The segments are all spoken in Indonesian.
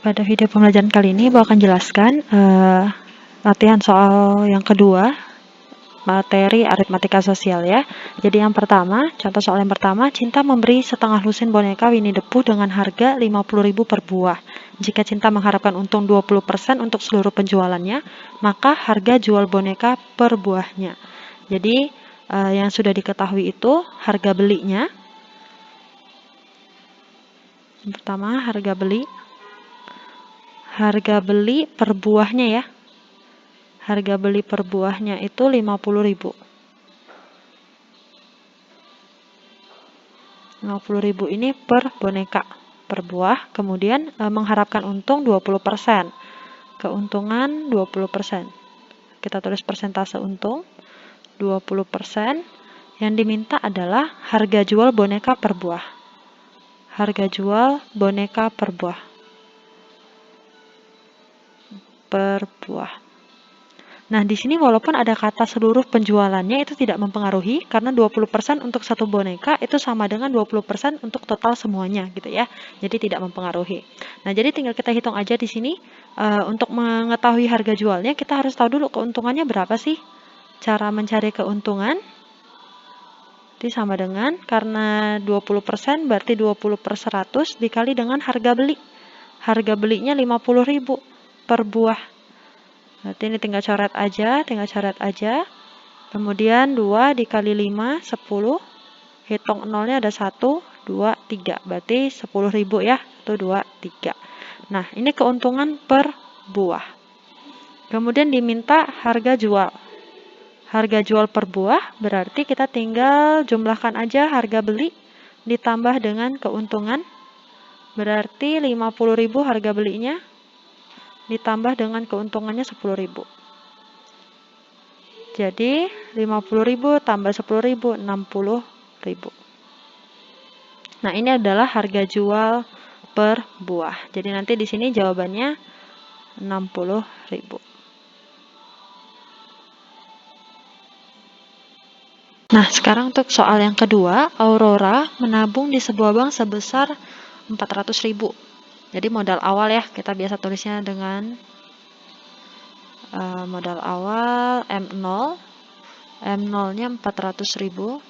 Pada video pembelajaran kali ini, Ibu akan jelaskan latihan soal yang kedua, materi aritmatika sosial ya. Jadi yang pertama, contoh soal yang pertama, Cinta memberi setengah lusin boneka Winnie the Pooh dengan harga 50.000 per buah. Jika Cinta mengharapkan untung 20% untuk seluruh penjualannya, maka harga jual boneka per buahnya. Jadi yang sudah diketahui itu harga belinya. Yang pertama, harga beli per buahnya ya. Harga beli per buahnya itu 50.000. 50.000 ini per boneka, per buah. Kemudian mengharapkan untung 20%. Keuntungan 20%. Kita tulis persentase untung 20%. Yang diminta adalah harga jual boneka per buah. Harga jual boneka per buah. Nah, di sini walaupun ada kata seluruh penjualannya itu tidak mempengaruhi karena 20% untuk satu boneka itu sama dengan 20% untuk total semuanya gitu ya. Jadi tidak mempengaruhi. Nah, jadi tinggal kita hitung aja di sini untuk mengetahui harga jualnya kita harus tahu dulu keuntungannya berapa sih. Cara mencari keuntungan itu sama dengan karena 20% berarti 20/100 dikali dengan harga beli. Harga belinya 50.000 per buah. Berarti ini tinggal coret aja. Kemudian 2 dikali 5, 10. Hitung nolnya ada 1, 2, 3. Berarti 10.000 ya. 1, 2, 3. Nah, ini keuntungan per buah. Kemudian diminta harga jual. Harga jual per buah berarti kita tinggal jumlahkan aja harga beli ditambah dengan keuntungan. Berarti 50.000 harga belinya ditambah dengan keuntungannya 10.000. Jadi 50.000 tambah 10.000, 60.000. Nah, ini adalah harga jual per buah. Jadi nanti di sini jawabannya 60.000. Nah, sekarang untuk soal yang kedua, Aurora menabung di sebuah bank sebesar 400.000. Jadi modal awal ya, kita biasa tulisnya dengan modal awal M0. M0-nya 400.000.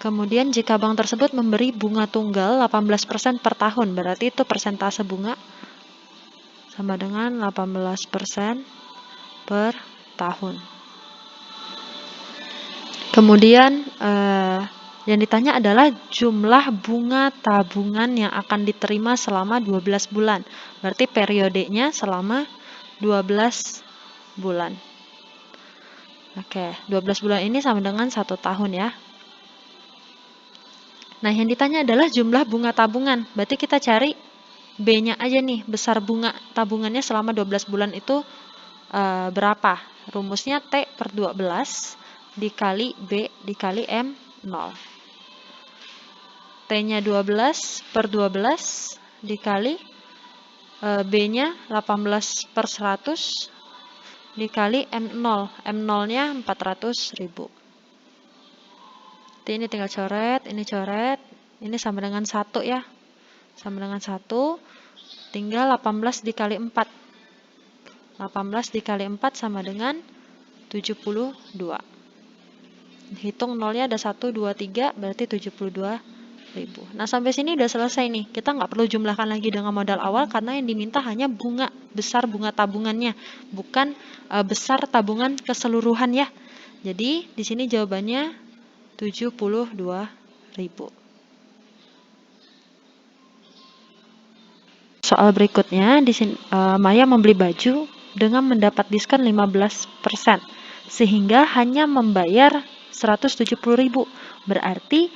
Kemudian jika bank tersebut memberi bunga tunggal 18% per tahun, berarti itu persentase bunga sama dengan 18% per tahun. Kemudian yang ditanya adalah jumlah bunga tabungan yang akan diterima selama 12 bulan. Berarti periodenya selama 12 bulan. Oke, 12 bulan ini sama dengan 1 tahun ya. Nah, yang ditanya adalah jumlah bunga tabungan. Berarti kita cari B-nya aja nih, besar bunga tabungannya selama 12 bulan itu berapa? Rumusnya T per 12 dikali B dikali M0. T-nya 12 per 12 dikali B-nya 18/100 dikali M0. M0-nya 400.000. Jadi ini tinggal coret, ini sama dengan 1 ya. Sama dengan 1, tinggal 18 dikali 4. 18 dikali 4 sama dengan 72. Hitung nolnya ada 1, 2, 3, berarti 72.000. Nah, sampai sini udah selesai nih. Kita nggak perlu jumlahkan lagi dengan modal awal karena yang diminta hanya besar bunga tabungannya, bukan besar tabungan keseluruhan ya. Jadi, di sini jawabannya 72.000. Soal berikutnya, di sini Maya membeli baju dengan mendapat diskon 15%, sehingga hanya membayar 170.000. Berarti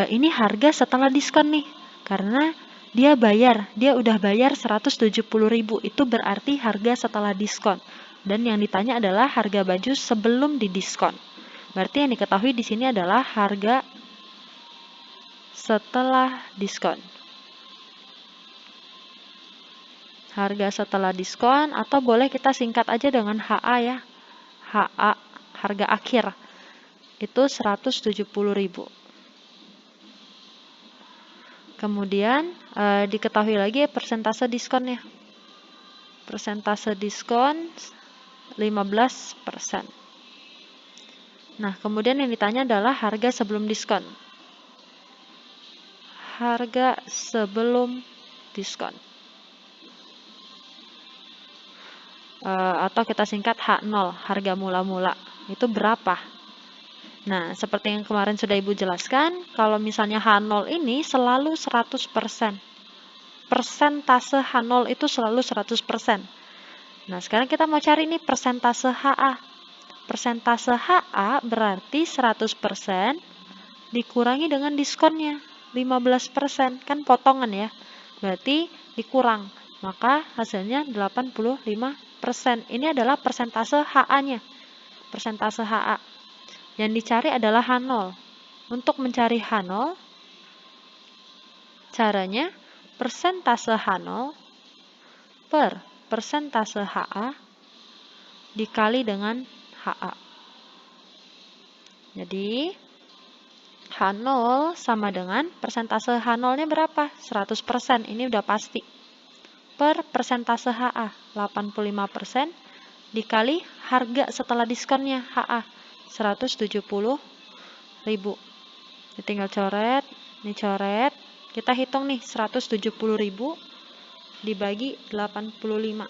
ini harga setelah diskon nih, karena dia udah bayar 170.000, itu berarti harga setelah diskon. Dan yang ditanya adalah harga baju sebelum didiskon. Berarti yang diketahui di sini adalah harga setelah diskon. Harga setelah diskon, atau boleh kita singkat aja dengan HA ya. HA, harga akhir. Itu 170.000. Kemudian diketahui lagi persentase diskonnya. Persentase diskon 15%. Nah, kemudian yang ditanya adalah harga sebelum diskon. Harga sebelum diskon. Atau kita singkat H0, harga mula-mula. Itu berapa? Nah, seperti yang kemarin sudah Ibu jelaskan, kalau misalnya H0 ini selalu 100%. Persentase H0 itu selalu 100%. Nah, sekarang kita mau cari nih persentase HA. Persentase HA berarti 100% dikurangi dengan diskonnya 15%. Kan potongan ya. Berarti dikurang. Maka hasilnya 85%. Ini adalah persentase HA-nya. Persentase HA. Yang dicari adalah H0. Untuk mencari H0, caranya persentase H0 per persentase HA dikali dengan HA. Jadi, H0 sama dengan persentase H0-nya berapa? 100%. Ini udah pasti. Per persentase HA, 85% dikali harga setelah diskonnya HA, 170.000. Ini tinggal coret, ini coret. Kita hitung nih, 170.000 dibagi 85.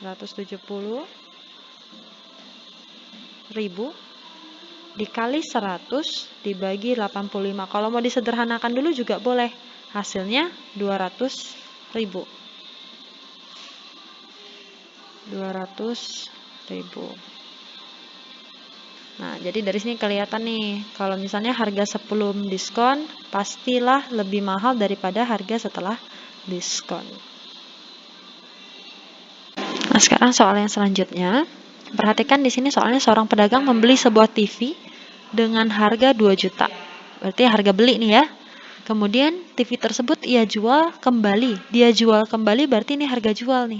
170.000 dikali 100 dibagi 85. Kalau mau disederhanakan dulu juga boleh. Hasilnya 200.000. 200.000. Nah, jadi dari sini kelihatan nih, kalau misalnya harga sebelum diskon, pastilah lebih mahal daripada harga setelah diskon. Nah, sekarang soal yang selanjutnya. Perhatikan di sini soalnya seorang pedagang membeli sebuah TV dengan harga 2 juta. Berarti harga beli nih ya. Kemudian TV tersebut ia jual kembali. Dia jual kembali berarti ini harga jual nih.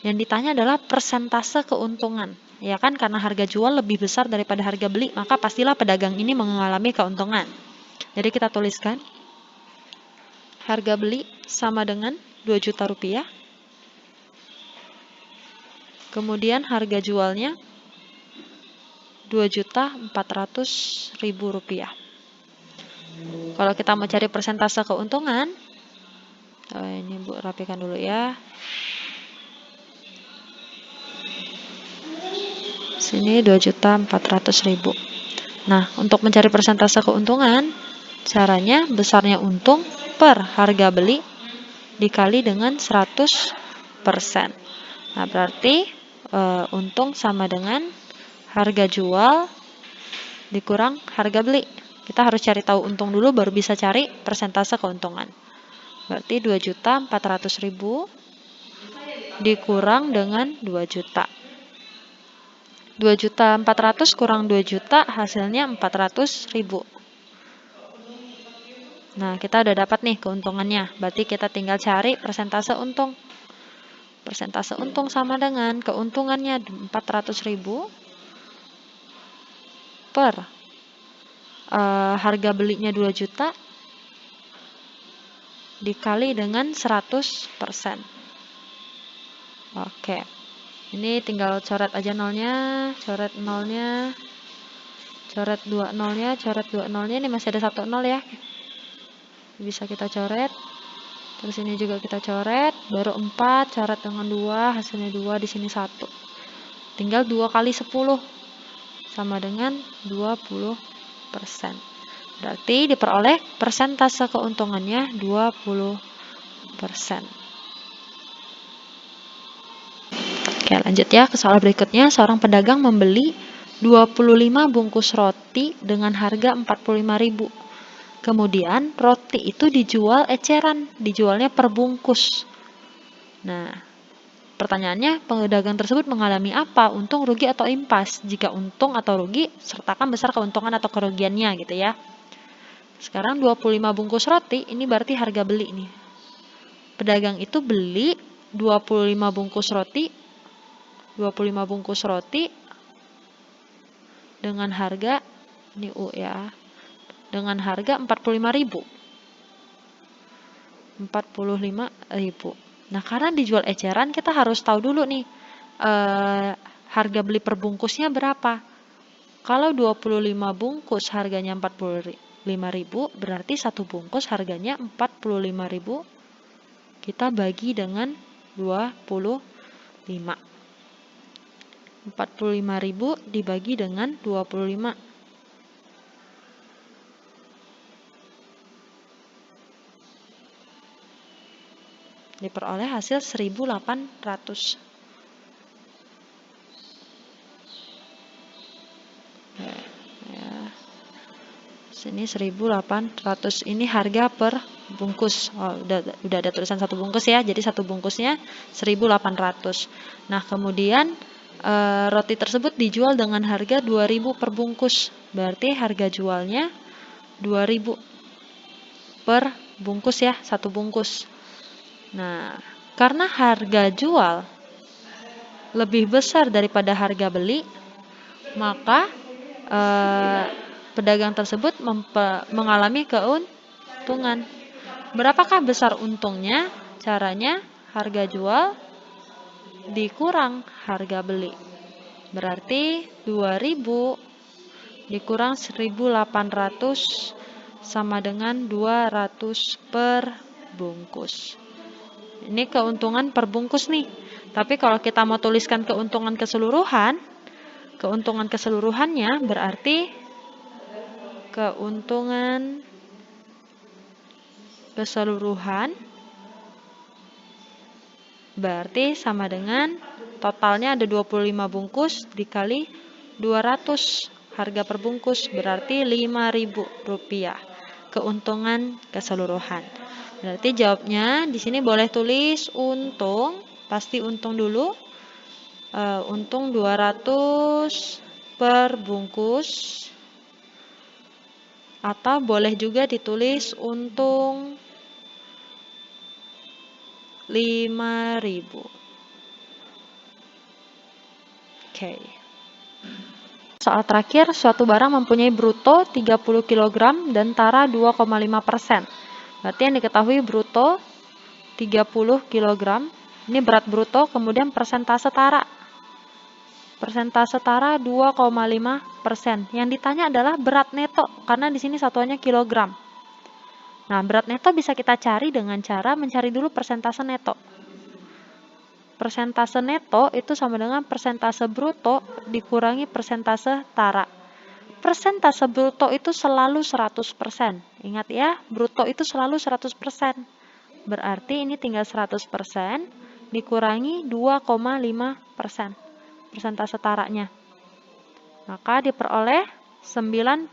Yang ditanya adalah persentase keuntungan. Ya kan, karena harga jual lebih besar daripada harga beli, maka pastilah pedagang ini mengalami keuntungan. Jadi kita tuliskan harga beli sama dengan 2 juta rupiah. Kemudian harga jualnya 2.400.000 rupiah. Kalau kita mau cari persentase keuntungan, ini Bu rapikan dulu ya. Sini 2.400.000. Nah, untuk mencari persentase keuntungan, caranya besarnya untung per harga beli dikali dengan 100%. Nah, berarti untung sama dengan harga jual dikurang harga beli. Kita harus cari tahu untung dulu baru bisa cari persentase keuntungan. Berarti 2.400.000 dikurang dengan 2 juta. 2.400.000 kurang 2 juta hasilnya 400.000. Nah, kita udah dapat nih keuntungannya. Berarti kita tinggal cari persentase untung. Persentase untung sama dengan keuntungannya 400.000 per harga belinya 2 juta dikali dengan 100%. Oke. Ini tinggal coret aja nolnya, coret nolnya, coret 2 nolnya, coret 2 nolnya. Ini masih ada 1 nol ya. Bisa kita coret. Terus ini juga kita coret, baru 4, coret dengan 2, hasilnya 2, di sini 1. Tinggal 2 kali 10 sama dengan 20%. Berarti diperoleh persentase keuntungannya 20%. Oke, lanjut ya ke soal berikutnya. Seorang pedagang membeli 25 bungkus roti dengan harga 45.000. Kemudian roti itu dijual eceran, dijualnya per bungkus. Nah, pertanyaannya, pedagang tersebut mengalami apa? Untung, rugi, atau impas? Jika untung atau rugi, sertakan besar keuntungan atau kerugiannya gitu ya. Sekarang 25 bungkus roti, ini berarti harga beli nih. Pedagang itu beli 25 bungkus roti dengan harga, ini U ya, dengan harga 45.000. 45.000. Nah, karena dijual eceran, kita harus tahu dulu nih, harga beli per bungkusnya berapa. Kalau 25 bungkus harganya 45.000, berarti satu bungkus harganya 45.000. Kita bagi dengan 25. 45.000 dibagi dengan 25. Diperoleh hasil 1.800. Sini 1.800. Ini harga per bungkus. Oh, udah ada tulisan satu bungkus ya. Jadi satu bungkusnya 1.800. Nah, kemudian roti tersebut dijual dengan harga 2.000 per bungkus. Berarti harga jualnya 2.000 per bungkus ya, satu bungkus. Nah, karena harga jual lebih besar daripada harga beli, maka pedagang tersebut mengalami keuntungan. Berapakah besar untungnya? Caranya harga jual dikurang harga beli. Berarti 2.000 dikurang 1.800 sama dengan 200 per bungkus. Ini keuntungan per bungkus nih. Tapi kalau kita mau tuliskan keuntungan keseluruhannya berarti keuntungan keseluruhan berarti sama dengan totalnya ada 25 bungkus dikali 200 harga per bungkus, berarti Rp5.000 keuntungan keseluruhan. Berarti jawabnya di sini boleh tulis untung, pasti untung dulu. Untung 200 per bungkus, atau boleh juga ditulis untung 5.000. Oke. Soal terakhir, suatu barang mempunyai bruto 30 kg dan tara 2,5%. Berarti yang diketahui bruto 30 kg, ini berat bruto, kemudian persentase tara. Persentase tara 2,5%. Yang ditanya adalah berat neto, karena di sini satuannya kilogram. Nah, berat neto bisa kita cari dengan cara mencari dulu persentase neto. Persentase neto itu sama dengan persentase bruto dikurangi persentase tara. Persentase bruto itu selalu 100%. Ingat ya, bruto itu selalu 100%. Berarti ini tinggal 100% dikurangi 2,5%. Persentase taranya. Maka diperoleh 97,5%.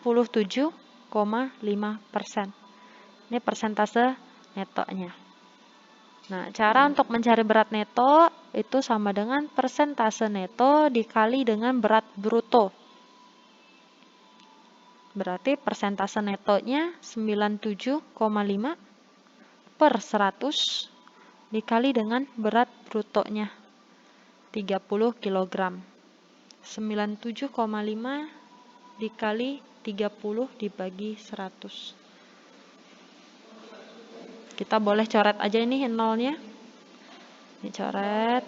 Ini persentase netonya. Nah, cara untuk mencari berat neto itu sama dengan persentase neto dikali dengan berat bruto. Berarti persentase netonya 97,5 per 100 dikali dengan berat brutonya 30 kg. 97,5 dikali 30 dibagi 100. Kita boleh coret aja ini nolnya. Ini coret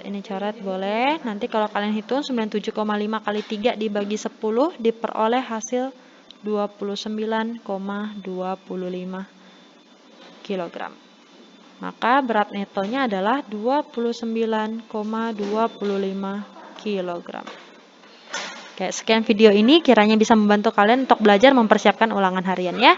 boleh. Nanti kalau kalian hitung 97,5 kali 3 dibagi 10 diperoleh hasil 29,25 kg. Maka berat netonya adalah 29,25 kg. Oke, sekian video ini kiranya bisa membantu kalian untuk belajar mempersiapkan ulangan harian ya.